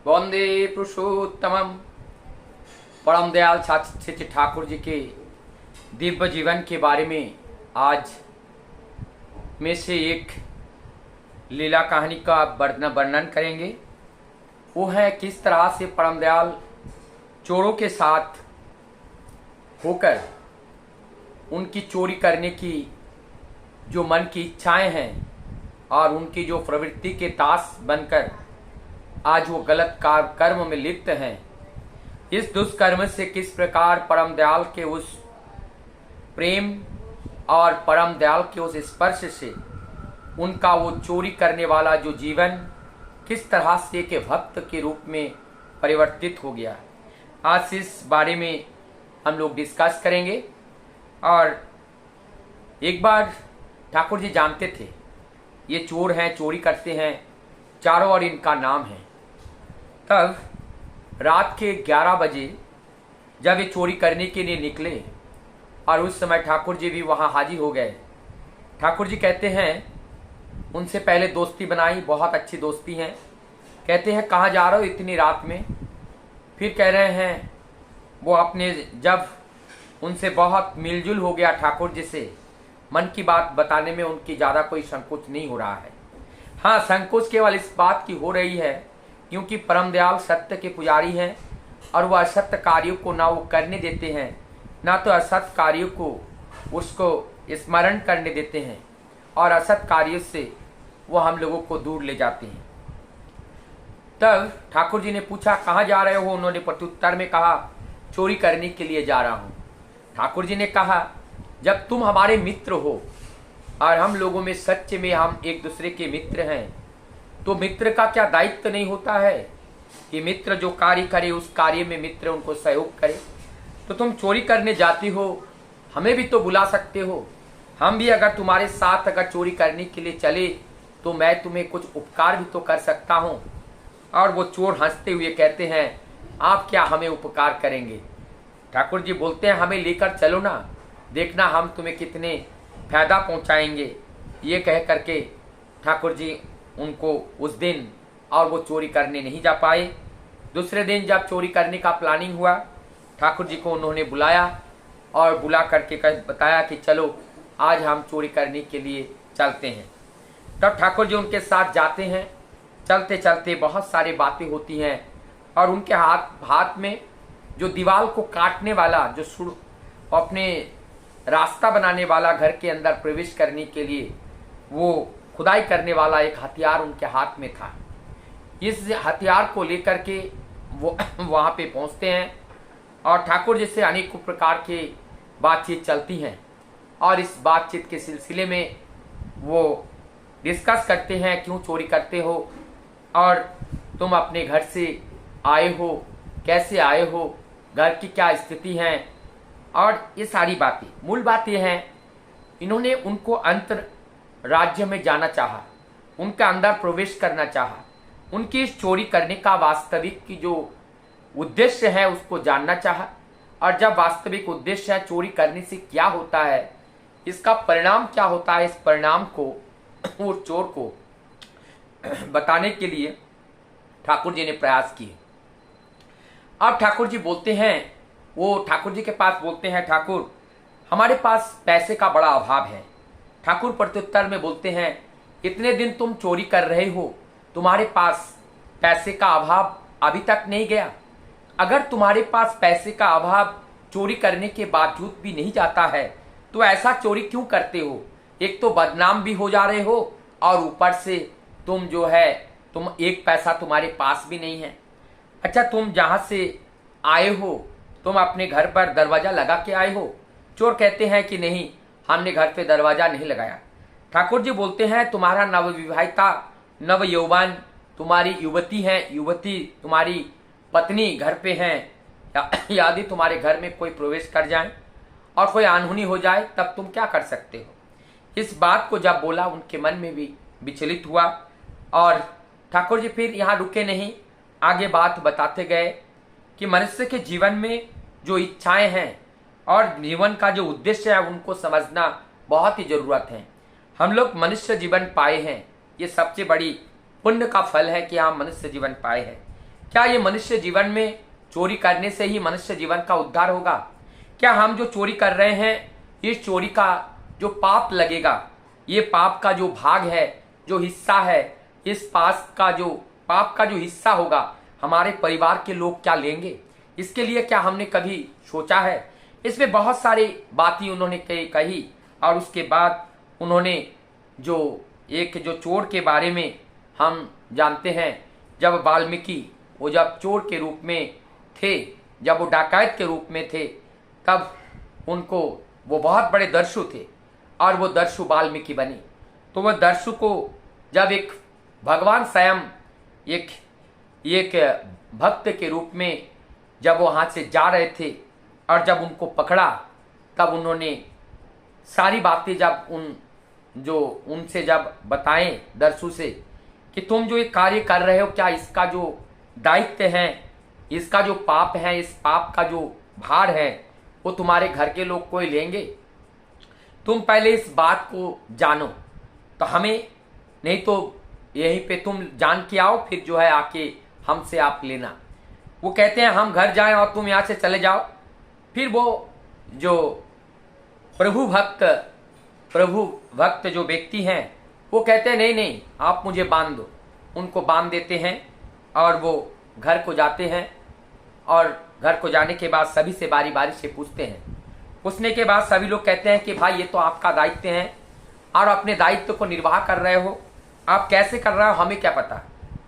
वंदे पुरुषोत्तमम। परम दयाल छात्र ठाकुर जी के दिव्य जीवन के बारे में आज में से एक लीला कहानी का वर्णन करेंगे। वो है किस तरह से परम दयाल चोरों के साथ होकर उनकी चोरी करने की जो मन की इच्छाएं हैं और उनकी जो प्रवृत्ति के दास बनकर आज वो गलत कर्म में लिप्त हैं, इस दुष्कर्म से किस प्रकार परम दयाल के उस प्रेम और परम दयाल के उस स्पर्श से उनका वो चोरी करने वाला जो जीवन किस तरह से के भक्त के रूप में परिवर्तित हो गया। आज इस बारे में हम लोग डिस्कस करेंगे। और एक बार ठाकुर जी जानते थे ये चोर हैं, चोरी करते हैं, चारों ओर इनका नाम है। तब रात के 11 बजे जब ये चोरी करने के लिए निकले और उस समय ठाकुर जी भी वहाँ हाजिर हो गए। ठाकुर जी कहते हैं उनसे पहले दोस्ती बनाई, बहुत अच्छी दोस्ती है। कहते हैं कहाँ जा रहे हो इतनी रात में? फिर कह रहे हैं वो अपने जब उनसे बहुत मिलजुल हो गया ठाकुर जी से, मन की बात बताने में उनकी ज़्यादा कोई संकोच नहीं हो रहा है। हाँ, संकोच केवल इस बात की हो रही है क्योंकि परम दयाल सत्य के पुजारी हैं और वह असत्य कार्यों को ना वो करने देते हैं, ना तो असत्य कार्यों को उसको स्मरण करने देते हैं, और असत्य कार्यों से वो हम लोगों को दूर ले जाते हैं। तब ठाकुर जी ने पूछा कहाँ जा रहे हो? उन्होंने प्रत्युत्तर में कहा चोरी करने के लिए जा रहा हूँ। ठाकुर जी ने कहा जब तुम हमारे मित्र हो और हम लोगों में सच्चे में हम एक दूसरे के मित्र हैं, तो मित्र का क्या दायित्व नहीं होता है कि मित्र जो कार्य करे उस कार्य में मित्र उनको सहयोग करे। तो तुम चोरी करने जाती हो, हमें भी तो बुला सकते हो। हम भी अगर तुम्हारे साथ अगर चोरी करने के लिए चले तो मैं तुम्हें कुछ उपकार भी तो कर सकता हूँ। और वो चोर हंसते हुए कहते हैं आप क्या हमें उपकार करेंगे? ठाकुर जी बोलते हैं हमें लेकर चलो ना, देखना हम तुम्हें कितने फायदा पहुँचाएंगे। ये कह करके ठाकुर जी उनको उस दिन और वो चोरी करने नहीं जा पाए। दूसरे दिन जब चोरी करने का प्लानिंग हुआ, ठाकुर जी को उन्होंने बुलाया और बुला करके बताया कि चलो आज हम चोरी करने के लिए चलते हैं। तब ठाकुर जी उनके साथ जाते हैं। चलते चलते बहुत सारी बातें होती हैं और उनके हाथ में जो दीवार को काटने वाला जो अपने रास्ता बनाने वाला, घर के अंदर प्रवेश करने के लिए वो खुदाई करने वाला एक हथियार उनके हाथ में था। इस हथियार को लेकर के वो वहाँ पे पहुँचते हैं और ठाकुर जी से अनेकों प्रकार के बातचीत चलती हैं। और इस बातचीत के सिलसिले में वो डिस्कस करते हैं क्यों चोरी करते हो और तुम अपने घर से आए हो, कैसे आए हो, घर की क्या स्थिति है, और ये सारी बातें। मूल बात ये है इन्होंने उनको अंतर राज्य में जाना चाहा, उनका अंदर प्रवेश करना चाहा, उनकी इस चोरी करने का वास्तविक की जो उद्देश्य है उसको जानना चाहा। और जब वास्तविक उद्देश्य है चोरी करने से क्या होता है, इसका परिणाम क्या होता है, इस परिणाम को वो चोर को बताने के लिए ठाकुर जी ने प्रयास किए। अब ठाकुर जी बोलते हैं, वो ठाकुर जी के पास बोलते हैं ठाकुर हमारे पास पैसे का बड़ा अभाव है। ठाकुर प्रत्युत्तर में बोलते हैं इतने दिन तुम चोरी कर रहे हो, तुम्हारे पास पैसे का अभाव अभी तक नहीं गया। अगर तुम्हारे पास पैसे का अभाव चोरी करने के बावजूद भी नहीं जाता है तो ऐसा चोरी क्यों करते हो? एक तो बदनाम भी हो जा रहे हो और ऊपर से तुम जो है तुम एक पैसा तुम्हारे पास भी नहीं है। अच्छा, तुम जहाँ से आए हो तुम अपने घर पर दरवाजा लगा के आए हो? चोर कहते हैं कि नहीं, हमने घर पे दरवाजा नहीं लगाया। ठाकुर जी बोलते हैं तुम्हारा नवविवाहिता नव यौवन तुम्हारी युवती है, युवती तुम्हारी पत्नी घर पे हैं, यदि तुम्हारे घर में कोई प्रवेश कर जाए और कोई अनहोनी हो जाए तब तुम क्या कर सकते हो? इस बात को जब बोला उनके मन में भी विचलित हुआ। और ठाकुर जी फिर यहाँ रुके नहीं, आगे बात बताते गए कि मनुष्य के जीवन में जो इच्छाएं हैं और जीवन का जो उद्देश्य है उनको समझना बहुत ही जरूरत है। हम लोग मनुष्य जीवन पाए हैं, ये सबसे बड़ी पुण्य का फल है कि हम मनुष्य जीवन पाए हैं। क्या ये मनुष्य जीवन में चोरी करने से ही मनुष्य जीवन का उद्धार होगा? क्या हम जो चोरी कर रहे हैं, इस चोरी का जो पाप लगेगा, ये पाप का जो भाग है, जो हिस्सा है, इस पाप का जो हिस्सा होगा, हमारे परिवार के लोग क्या लेंगे? इसके लिए क्या हमने कभी सोचा है? इसमें बहुत सारी बातें उन्होंने कही और उसके बाद उन्होंने जो चोर के बारे में हम जानते हैं, जब वाल्मीकि वो जब चोर के रूप में थे, जब वो डाकैत के रूप में थे, तब उनको वो बहुत बड़े दर्शु थे और वो दर्शु वाल्मीकि बने। तो वह दर्शु को जब एक भगवान स्वयं एक भक्त के रूप में जब वो वहाँ से जा रहे थे और जब उनको पकड़ा, तब उन्होंने सारी बातें जब उनसे जब बताएं दर्शु से कि तुम जो ये कार्य कर रहे हो, क्या इसका जो दायित्व है, इसका जो पाप है, इस पाप का जो भार है, वो तुम्हारे घर के लोग कोई लेंगे? तुम पहले इस बात को जानो, तो हमें नहीं तो यहीं पे तुम जान के आओ, फिर जो है आके हमसे आप लेना। वो कहते हैं हम घर जाएं और तुम यहाँ से चले जाओ। फिर वो जो प्रभु भक्त जो व्यक्ति हैं, वो कहते हैं नहीं नहीं, आप मुझे बांध दो। उनको बांध देते हैं और वो घर को जाते हैं और घर को जाने के बाद सभी से बारी बारी से पूछते हैं। पूछने के बाद सभी लोग कहते हैं कि भाई ये तो आपका दायित्व है और अपने दायित्व को निर्वाह कर रहे हो। आप कैसे कर रहे हो हमें क्या पता।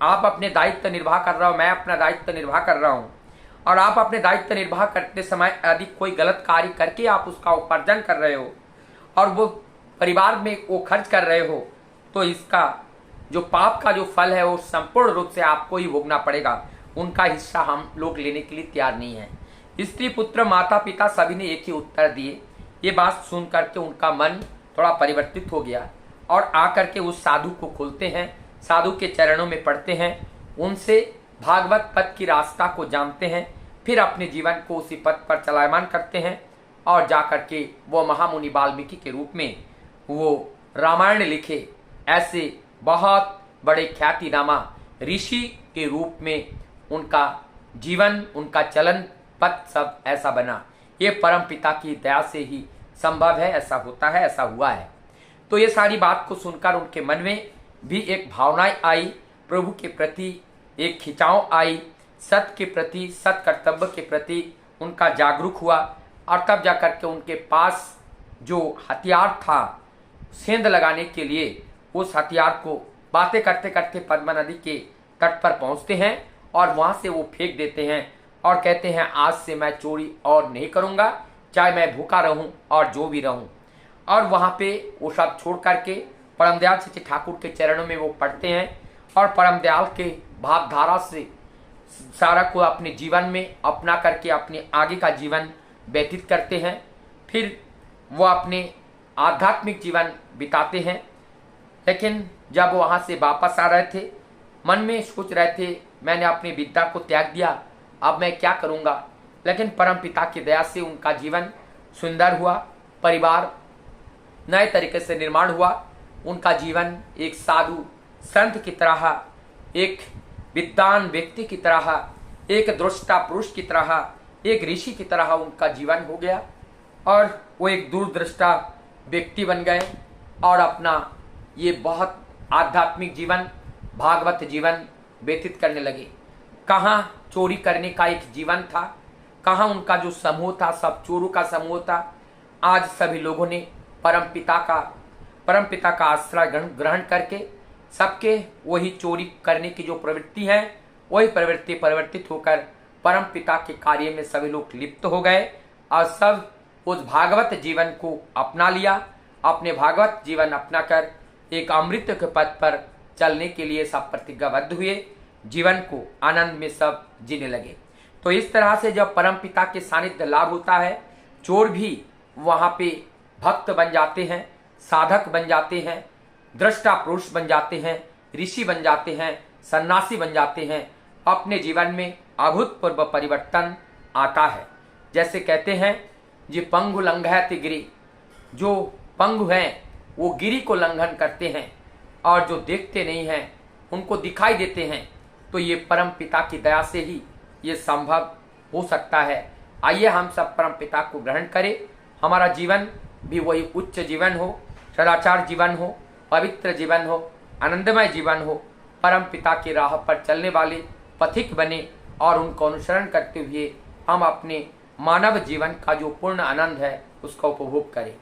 आप अपने दायित्व निर्वाह कर रहे हो, मैं अपना दायित्व निर्वाह कर रहा हूँ, और आप अपने दायित्व निर्वाह करते समय यदि कोई गलत कार्य करके आप उसका उपार्जन कर रहे हो और वो परिवार में वो खर्च कर रहे हो, तो इसका जो पाप का जो फल है वो संपूर्ण रूप से आपको ही भोगना पड़ेगा। उनका हिस्सा हम लोग लेने के लिए तैयार नहीं है। स्त्री पुत्र माता पिता सभी ने एक ही उत्तर दिए। ये बात सुन करके उनका मन थोड़ा परिवर्तित हो गया और आकर के उस साधु को खोलते हैं, साधु के चरणों में पड़ते हैं, उनसे भागवत पथ की रास्ता को जानते हैं, फिर अपने जीवन को उसी पथ पर चलायमान करते हैं और जाकर के वो महामुनि वाल्मीकि के रूप में वो रामायण लिखे। ऐसे बहुत बड़े ख्यातिनामा ऋषि के रूप में उनका जीवन, उनका चलन पथ सब ऐसा बना। ये परम पिता की दया से ही संभव है, ऐसा होता है, ऐसा हुआ है। तो ये सारी बात को सुनकर उनके मन में भी एक भावनाएं आई, प्रभु के प्रति एक खिंचाव आई, सत्य के प्रति, सत्य कर्तव्य के प्रति उनका जागरूक हुआ। और तब जाकर के उनके पास जो हथियार था सेंध लगाने के लिए, उस हथियार को बातें करते करते पद्मा नदी के तट पर पहुंचते हैं और वहां से वो फेंक देते हैं और कहते हैं आज से मैं चोरी और नहीं करूंगा, चाहे मैं भूखा रहूं और जो भी रहूं। और वहां पे वो सब छोड़ करके परमदयाल सच्चे ठाकुर के चरणों में वो पढ़ते हैं और परमदयाल के भावधारा से सारा को अपने जीवन में अपना करके अपने आगे का जीवन व्यतीत करते हैं। फिर वो अपने आध्यात्मिक जीवन बिताते हैं। लेकिन जब वो वहाँ से वापस आ रहे थे, मन में सोच रहे थे मैंने अपनी विद्या को त्याग दिया, अब मैं क्या करूँगा। लेकिन परम पिता की दया से उनका जीवन सुंदर हुआ, परिवार नए तरीके से निर्माण हुआ। उनका जीवन एक साधु संत की तरह, एक विद्वान व्यक्ति की तरह, एक दृष्टा पुरुष की तरह, एक ऋषि की तरह उनका जीवन हो गया और वो एक दूरदृष्टा व्यक्ति बन गए और अपना ये बहुत आध्यात्मिक जीवन, भागवत जीवन व्यतीत करने लगे। कहाँ चोरी करने का एक जीवन था, कहाँ उनका जो समूह था सब चोरों का समूह था। आज सभी लोगों ने परम पिता का आश्रय ग्रहण करके सबके वही चोरी करने की जो प्रवृत्ति है, वही प्रवृत्ति परिवर्तित होकर परम पिता के कार्य में सभी लोग लिप्त हो गए और सब उस भागवत जीवन को अपना लिया। अपने भागवत जीवन अपनाकर एक अमृत के पथ पर चलने के लिए सब प्रतिज्ञाबद्ध हुए, जीवन को आनंद में सब जीने लगे। तो इस तरह से जब परम पिता के सानिध्य लाभ होता है, चोर भी वहाँ पे भक्त बन जाते हैं, साधक बन जाते हैं, दृष्टा पुरुष बन जाते हैं, ऋषि बन जाते हैं, सन्यासी बन जाते हैं। अपने जीवन में अभूतपूर्व परिवर्तन आता है। जैसे कहते हैं जी पंगु लंघयति गिरि, जो पंगु हैं वो गिरि को लंघन करते हैं और जो देखते नहीं हैं उनको दिखाई देते हैं। तो ये परम पिता की दया से ही ये संभव हो सकता है। आइए हम सब परम पिता को ग्रहण करें, हमारा जीवन भी वही उच्च जीवन हो, सदाचार जीवन हो, पवित्र जीवन हो, आनंदमय जीवन हो, परम पिता की राह पर चलने वाले पथिक बने और उनको अनुसरण करते हुए हम अपने मानव जीवन का जो पूर्ण आनंद है उसका उपभोग करें।